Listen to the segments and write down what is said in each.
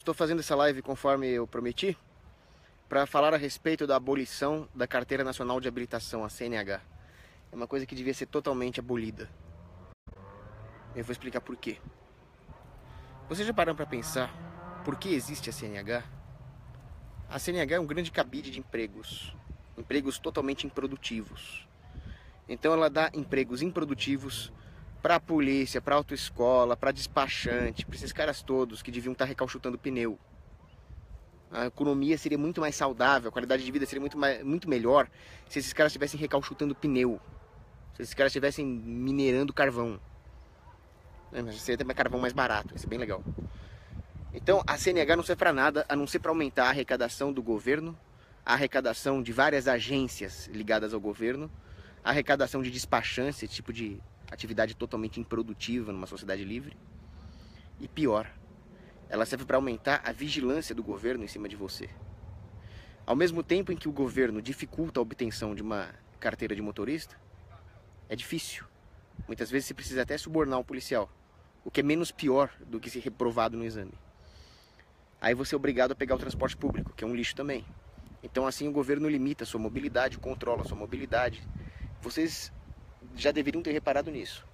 Estou fazendo essa live conforme eu prometi, para falar a respeito da abolição da Carteira Nacional de Habilitação, a CNH. É uma coisa que devia ser totalmente abolida. Eu vou explicar por quê. Vocês já pararam para pensar por que existe a CNH? A CNH é um grande cabide de empregos totalmente improdutivos. Então ela dá empregos improdutivos para a polícia, para a autoescola, para despachante, para esses caras todos que deviam estar recalchutando pneu. A economia seria muito mais saudável, a qualidade de vida seria muito melhor se esses caras estivessem recalchutando pneu, se esses caras estivessem minerando carvão. Mas seria até carvão mais barato, ia ser bem legal. Então a CNH não serve para nada a não ser para aumentar a arrecadação do governo, a arrecadação de várias agências ligadas ao governo, a arrecadação de despachantes, esse tipo de atividade totalmente improdutiva numa sociedade livre. E pior, ela serve para aumentar a vigilância do governo em cima de você. Ao mesmo tempo em que o governo dificulta a obtenção de uma carteira de motorista, é difícil. Muitas vezes você precisa até subornar um policial, o que é menos pior do que ser reprovado no exame. Aí você é obrigado a pegar o transporte público, que é um lixo também. Então assim o governo limita a sua mobilidade, controla a sua mobilidade. Vocês já deveriam ter reparado nisso.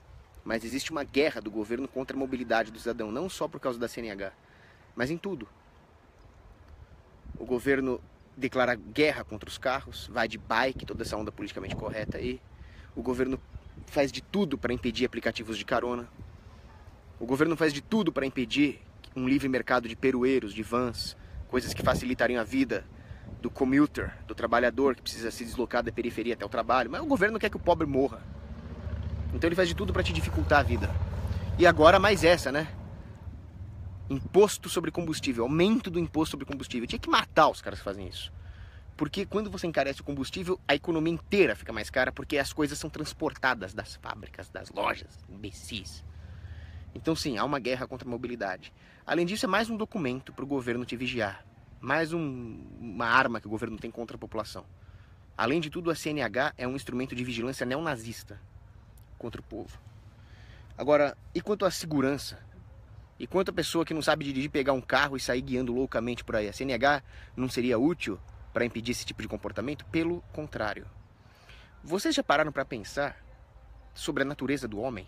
Mas existe uma guerra do governo contra a mobilidade do cidadão, não só por causa da CNH, mas em tudo. O governo declara guerra contra os carros, vai de bike, toda essa onda politicamente correta aí. O governo faz de tudo para impedir aplicativos de carona. O governo faz de tudo para impedir um livre mercado de peroeiros, de vans, coisas que facilitariam a vida do commuter, do trabalhador que precisa se deslocar da periferia até o trabalho. Mas o governo quer que o pobre morra. Então ele faz de tudo para te dificultar a vida. E agora mais essa, né? Imposto sobre combustível, aumento do imposto sobre combustível. Tinha que matar os caras que fazem isso. Porque quando você encarece o combustível, a economia inteira fica mais cara, porque as coisas são transportadas das fábricas, das lojas, imbecis. Então sim, há uma guerra contra a mobilidade. Além disso, é mais um documento para o governo te vigiar. Mais uma arma que o governo tem contra a população. Além de tudo, a CNH é um instrumento de vigilância neonazista contra o povo. Agora, e quanto à segurança? E quanto a pessoa que não sabe dirigir pegar um carro e sair guiando loucamente por aí? A CNH não seria útil para impedir esse tipo de comportamento? Pelo contrário. Vocês já pararam para pensar sobre a natureza do homem?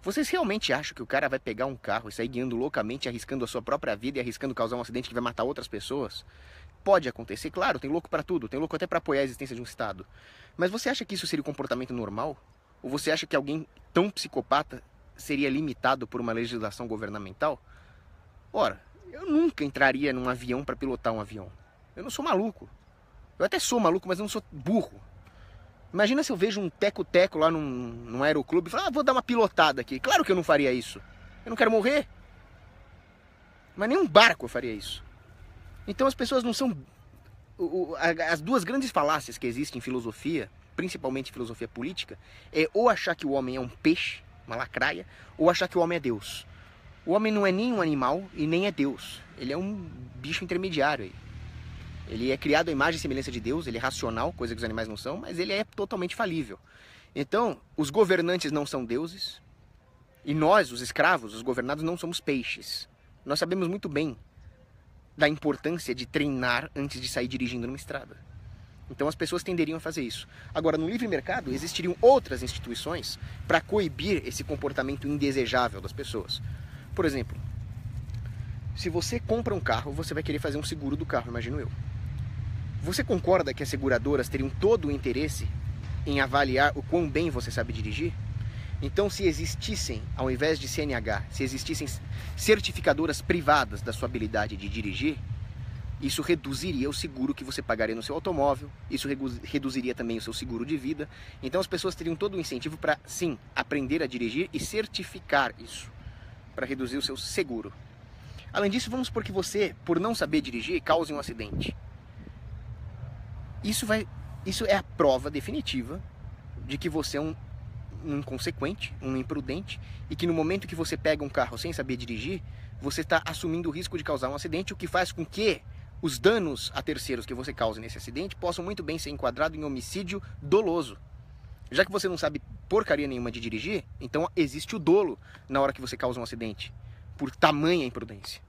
Vocês realmente acham que o cara vai pegar um carro e sair guiando loucamente, arriscando a sua própria vida e arriscando causar um acidente que vai matar outras pessoas? Pode acontecer, claro, tem louco para tudo, tem louco até para apoiar a existência de um Estado. Mas você acha que isso seria um comportamento normal? Ou você acha que alguém tão psicopata seria limitado por uma legislação governamental? Ora, eu nunca entraria num avião para pilotar um avião. Eu não sou maluco. Eu até sou maluco, mas eu não sou burro. Imagina se eu vejo um teco-teco lá num aeroclube e falo, vou dar uma pilotada aqui. Claro que eu não faria isso. Eu não quero morrer. Mas nem um barco eu faria isso. Então as pessoas não são... As duas grandes falácias que existem em filosofia, principalmente em filosofia política, é ou achar que o homem é um peixe, uma lacraia, ou achar que o homem é Deus. O homem não é nem um animal e nem é Deus. Ele é um bicho intermediário aí. Ele é criado à imagem e semelhança de Deus, ele é racional, coisa que os animais não são, mas ele é totalmente falível. Então, os governantes não são deuses, e nós, os escravos, os governados, não somos peixes. Nós sabemos muito bem da importância de treinar antes de sair dirigindo numa estrada. Então as pessoas tenderiam a fazer isso. Agora, no livre mercado, existiriam outras instituições para coibir esse comportamento indesejável das pessoas. Por exemplo, se você compra um carro, você vai querer fazer um seguro do carro, imagino eu. Você concorda que as seguradoras teriam todo o interesse em avaliar o quão bem você sabe dirigir? Então, se existissem, ao invés de CNH, se existissem certificadoras privadas da sua habilidade de dirigir, isso reduziria o seguro que você pagaria no seu automóvel, isso reduziria também o seu seguro de vida. Então as pessoas teriam todo o incentivo para, sim, aprender a dirigir e certificar isso, para reduzir o seu seguro. Além disso, vamos supor que você, por não saber dirigir, cause um acidente. Isso é a prova definitiva de que você é um inconsequente, um imprudente, e que no momento que você pega um carro sem saber dirigir, você está assumindo o risco de causar um acidente, o que faz com que os danos a terceiros que você cause nesse acidente possam muito bem ser enquadrados em homicídio doloso. Já que você não sabe porcaria nenhuma de dirigir, então existe o dolo na hora que você causa um acidente, por tamanha imprudência.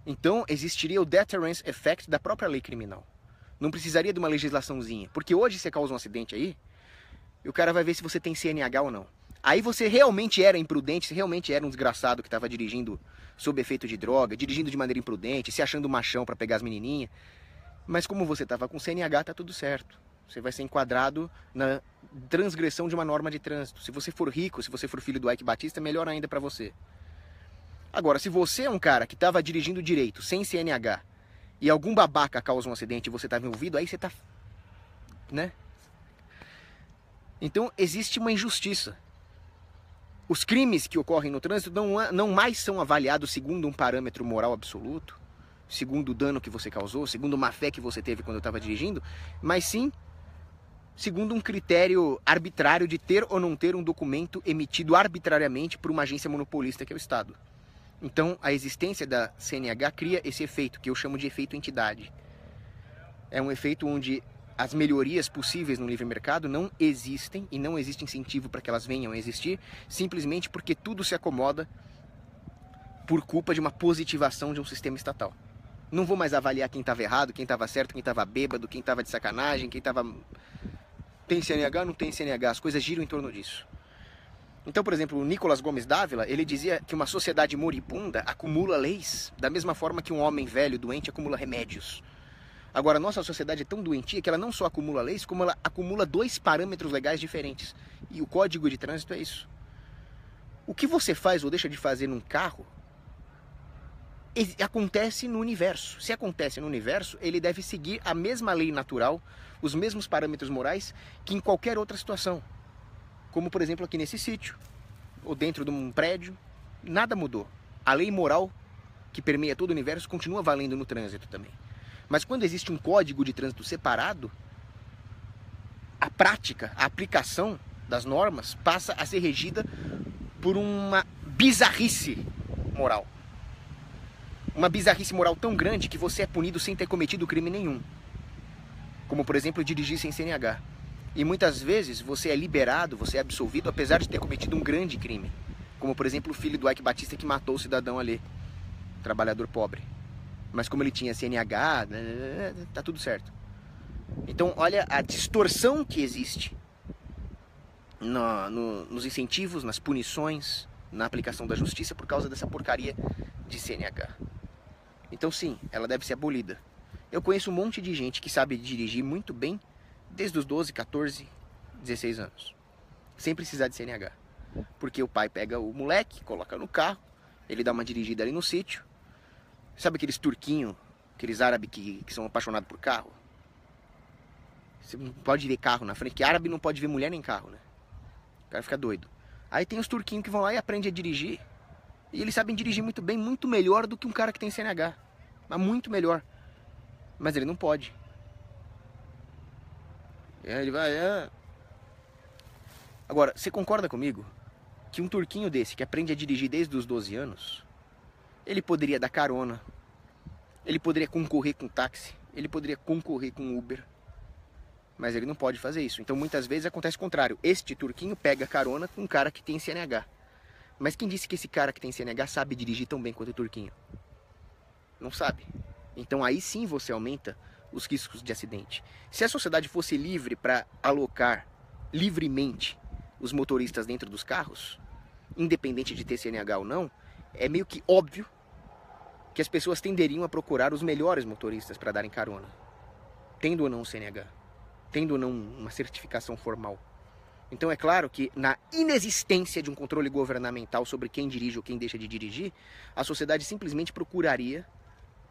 Então existiria o deterrence effect da própria lei criminal. Não precisaria de uma legislaçãozinha. Porque hoje você causa um acidente aí, e o cara vai ver se você tem CNH ou não. Aí você realmente era imprudente, você realmente era um desgraçado que estava dirigindo sob efeito de droga, dirigindo de maneira imprudente, se achando machão para pegar as menininhas. Mas como você estava com CNH, tá tudo certo. Você vai ser enquadrado na transgressão de uma norma de trânsito. Se você for rico, se você for filho do Ike Batista, melhor ainda para você. Agora, se você é um cara que estava dirigindo direito, sem CNH, e algum babaca causa um acidente e você estava envolvido, aí você tá... né? Então, existe uma injustiça. Os crimes que ocorrem no trânsito não mais são avaliados segundo um parâmetro moral absoluto, segundo o dano que você causou, segundo a má fé que você teve quando estava dirigindo, mas sim segundo um critério arbitrário de ter ou não ter um documento emitido arbitrariamente por uma agência monopolista que é o Estado. Então, a existência da CNH cria esse efeito, que eu chamo de efeito entidade. É um efeito onde as melhorias possíveis no livre mercado não existem e não existe incentivo para que elas venham a existir, simplesmente porque tudo se acomoda por culpa de uma positivação de um sistema estatal. Não vou mais avaliar quem estava errado, quem estava certo, quem estava bêbado, quem estava de sacanagem, quem estava... Tem CNH, não tem CNH, as coisas giram em torno disso. Então, por exemplo, o Nicolás Gomes Dávila, ele dizia que uma sociedade moribunda acumula leis da mesma forma que um homem velho, doente, acumula remédios. Agora, a nossa sociedade é tão doentia que ela não só acumula leis, como ela acumula dois parâmetros legais diferentes. E o Código de Trânsito é isso. O que você faz ou deixa de fazer num carro acontece no universo. Se acontece no universo, ele deve seguir a mesma lei natural, os mesmos parâmetros morais que em qualquer outra situação. Como, por exemplo, aqui nesse sítio, ou dentro de um prédio, nada mudou. A lei moral que permeia todo o universo continua valendo no trânsito também. Mas quando existe um código de trânsito separado, a prática, a aplicação das normas passa a ser regida por uma bizarrice moral. Uma bizarrice moral tão grande que você é punido sem ter cometido crime nenhum. Como, por exemplo, dirigir sem CNH. E muitas vezes você é liberado, você é absolvido, apesar de ter cometido um grande crime. Como, por exemplo, o filho do Ike Batista que matou o cidadão ali, trabalhador pobre. Mas como ele tinha CNH, tá tudo certo. Então, olha a distorção que existe nos incentivos, nas punições, na aplicação da justiça por causa dessa porcaria de CNH. Então, sim, ela deve ser abolida. Eu conheço um monte de gente que sabe dirigir muito bem desde os 12, 14, 16 anos, sem precisar de CNH. Porque o pai pega o moleque, coloca no carro, ele dá uma dirigida ali no sítio. Sabe aqueles turquinhos, aqueles árabes que são apaixonados por carro? Você não pode ver carro na frente, que árabe não pode ver mulher nem carro, né? O cara fica doido. Aí tem os turquinhos que vão lá e aprendem a dirigir. E eles sabem dirigir muito bem, muito melhor do que um cara que tem CNH. Mas muito melhor. Mas ele não pode. Ele vai... Agora, você concorda comigo que um turquinho desse, que aprende a dirigir desde os 12 anos, ele poderia dar carona, ele poderia concorrer com táxi, ele poderia concorrer com Uber, mas ele não pode fazer isso. Então muitas vezes acontece o contrário. Este turquinho pega carona com um cara que tem CNH. Mas quem disse que esse cara que tem CNH sabe dirigir tão bem quanto o turquinho? Não sabe. Então aí sim você aumenta os riscos de acidente. Se a sociedade fosse livre para alocar livremente os motoristas dentro dos carros, independente de ter CNH ou não, é meio que óbvio que as pessoas tenderiam a procurar os melhores motoristas para darem carona, tendo ou não CNH, tendo ou não uma certificação formal. Então é claro que na inexistência de um controle governamental sobre quem dirige ou quem deixa de dirigir, a sociedade simplesmente procuraria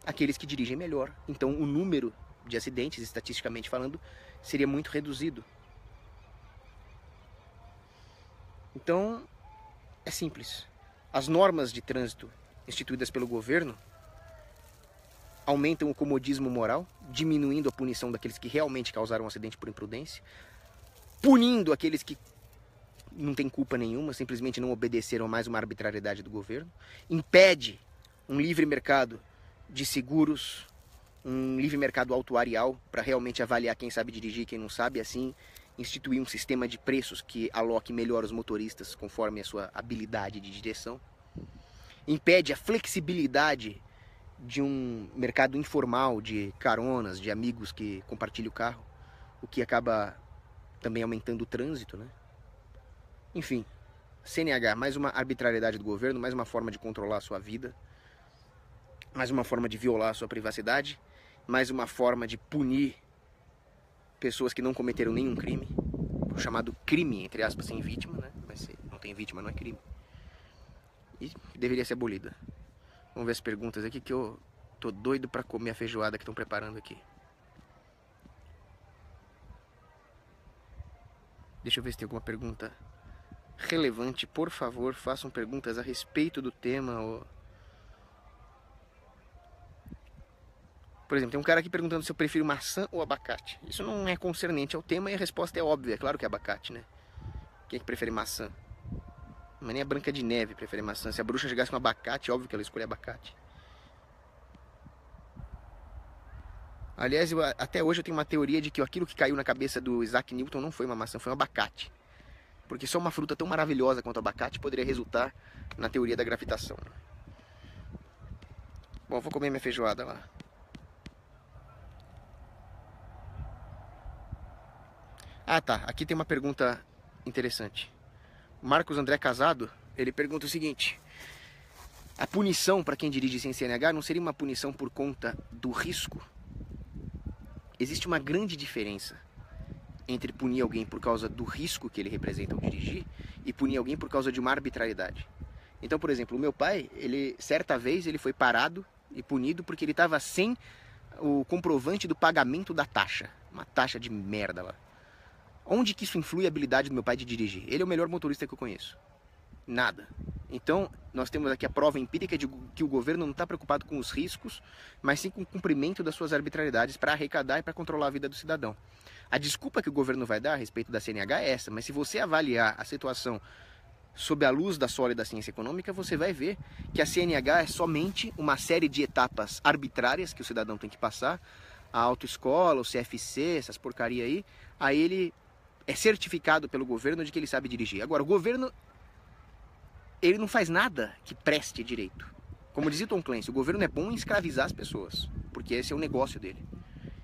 aqueles que dirigem melhor. Então o número de acidentes, estatisticamente falando, seria muito reduzido. Então é simples. As normas de trânsito instituídas pelo governo aumentam o comodismo moral, diminuindo a punição daqueles que realmente causaram um acidente por imprudência, punindo aqueles que não têm culpa nenhuma, simplesmente não obedeceram mais uma arbitrariedade do governo, impede um livre mercado de seguros, um livre mercado autuarial para realmente avaliar quem sabe dirigir e quem não sabe, assim instituir um sistema de preços que aloque melhor os motoristas conforme a sua habilidade de direção, impede a flexibilidade de um mercado informal de caronas, de amigos que compartilham o carro, o que acaba também aumentando o trânsito, né? Enfim, CNH, mais uma arbitrariedade do governo, mais uma forma de controlar a sua vida, mais uma forma de violar a sua privacidade, mais uma forma de punir pessoas que não cometeram nenhum crime, o chamado crime, entre aspas, sem vítima, né? Mas se não tem vítima, não é crime. E deveria ser abolida. Vamos ver as perguntas aqui, que eu tô doido pra comer a feijoada que estão preparando aqui. Deixa eu ver se tem alguma pergunta relevante. Por favor, façam perguntas a respeito do tema. Ou... Por exemplo, tem um cara aqui perguntando se eu prefiro maçã ou abacate. Isso não é concernente ao tema e a resposta é óbvia. É claro que é abacate, né? Quem é que prefere maçã? Mas nem a Branca de Neve prefere maçã. Se a bruxa chegasse com abacate, óbvio que ela escolhe abacate. Aliás, até hoje eu tenho uma teoria de que aquilo que caiu na cabeça do Isaac Newton não foi uma maçã, foi um abacate. Porque só uma fruta tão maravilhosa quanto o abacate poderia resultar na teoria da gravitação. Bom, vou comer minha feijoada lá. Ah, tá. Aqui tem uma pergunta interessante. Marcos André Casado, ele pergunta o seguinte: a punição para quem dirige sem CNH não seria uma punição por conta do risco? Existe uma grande diferença entre punir alguém por causa do risco que ele representa ao dirigir e punir alguém por causa de uma arbitrariedade. Então, por exemplo, o meu pai, certa vez ele foi parado e punido porque ele estava sem o comprovante do pagamento da taxa. Uma taxa de merda lá. Onde que isso influi a habilidade do meu pai de dirigir? Ele é o melhor motorista que eu conheço. Nada. Então, nós temos aqui a prova empírica de que o governo não está preocupado com os riscos, mas sim com o cumprimento das suas arbitrariedades para arrecadar e para controlar a vida do cidadão. A desculpa que o governo vai dar a respeito da CNH é essa, mas se você avaliar a situação sob a luz da sólida ciência econômica, você vai ver que a CNH é somente uma série de etapas arbitrárias que o cidadão tem que passar, a autoescola, o CFC, essas porcaria aí ele é certificado pelo governo de que ele sabe dirigir. Agora, o governo, ele não faz nada que preste direito. Como dizia Tom Clancy, o governo é bom em escravizar as pessoas, porque esse é o negócio dele.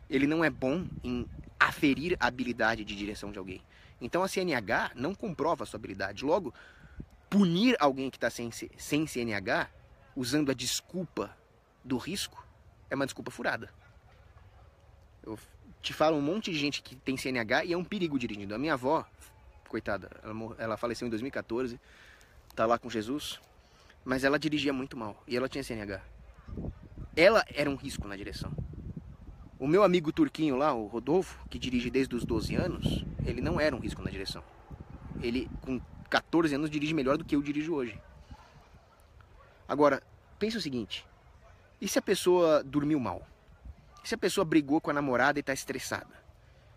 Ele não é bom em aferir a habilidade de direção de alguém. Então a CNH não comprova a sua habilidade. Logo, punir alguém que está sem CNH, usando a desculpa do risco, é uma desculpa furada. Eu te falo um monte de gente que tem CNH e é um perigo dirigindo. A minha avó, coitada, ela faleceu em 2014, tá lá com Jesus, mas ela dirigia muito mal e ela tinha CNH. Ela era um risco na direção. O meu amigo turquinho lá, o Rodolfo, que dirige desde os 12 anos, ele não era um risco na direção. Ele, com 14 anos, dirige melhor do que eu dirijo hoje. Agora, pensa o seguinte, e se a pessoa dormiu mal? E se a pessoa brigou com a namorada e está estressada?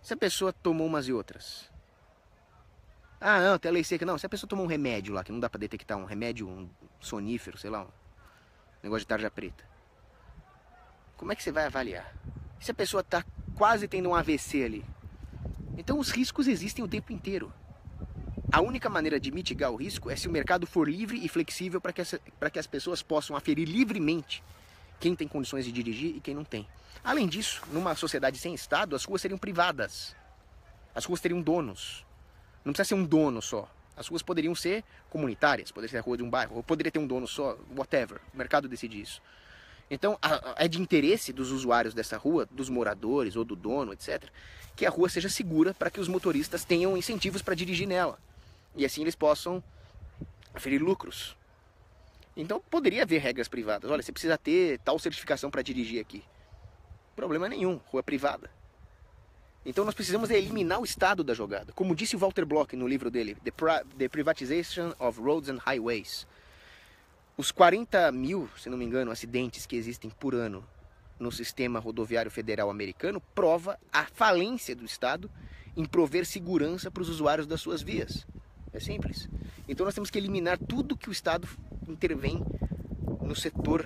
Se a pessoa tomou umas e outras? Ah, não, tem a lei seca. Não, se a pessoa tomou um remédio lá, que não dá para detectar, um remédio, um sonífero, sei lá, um negócio de tarja preta. Como é que você vai avaliar? Se a pessoa está quase tendo um AVC ali? Então os riscos existem o tempo inteiro. A única maneira de mitigar o risco é se o mercado for livre e flexível para que as pessoas possam aferir livremente quem tem condições de dirigir e quem não tem. Além disso, numa sociedade sem Estado, as ruas seriam privadas. As ruas teriam donos. Não precisa ser um dono só. As ruas poderiam ser comunitárias, poderia ser a rua de um bairro, ou poderia ter um dono só, whatever. O mercado decide isso. Então, é de interesse dos usuários dessa rua, dos moradores ou do dono, etc., que a rua seja segura para que os motoristas tenham incentivos para dirigir nela. E assim eles possam aferir lucros. Então, poderia haver regras privadas. Olha, você precisa ter tal certificação para dirigir aqui. Problema nenhum, rua privada. Então, nós precisamos eliminar o Estado da jogada. Como disse o Walter Block no livro dele, The Privatization of Roads and Highways. Os 40 mil, se não me engano, acidentes que existem por ano no sistema rodoviário federal americano prova a falência do Estado em prover segurança para os usuários das suas vias. É simples. Então nós temos que eliminar tudo que o Estado intervém no setor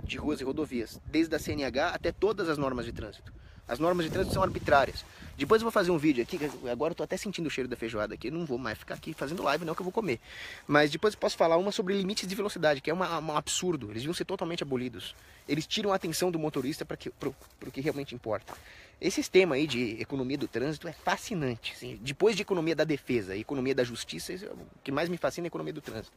de ruas e rodovias, desde a CNH até todas as normas de trânsito. As normas de trânsito são arbitrárias. Depois eu vou fazer um vídeo aqui, agora eu tô até sentindo o cheiro da feijoada aqui, não vou mais ficar aqui fazendo live não, que eu vou comer. Mas depois eu posso falar uma sobre limites de velocidade, que é um absurdo, eles deviam ser totalmente abolidos. Eles tiram a atenção do motorista para o que realmente importa. Esse sistema aí de economia do trânsito é fascinante. Assim, depois de economia da defesa e economia da justiça, o que mais me fascina é a economia do trânsito.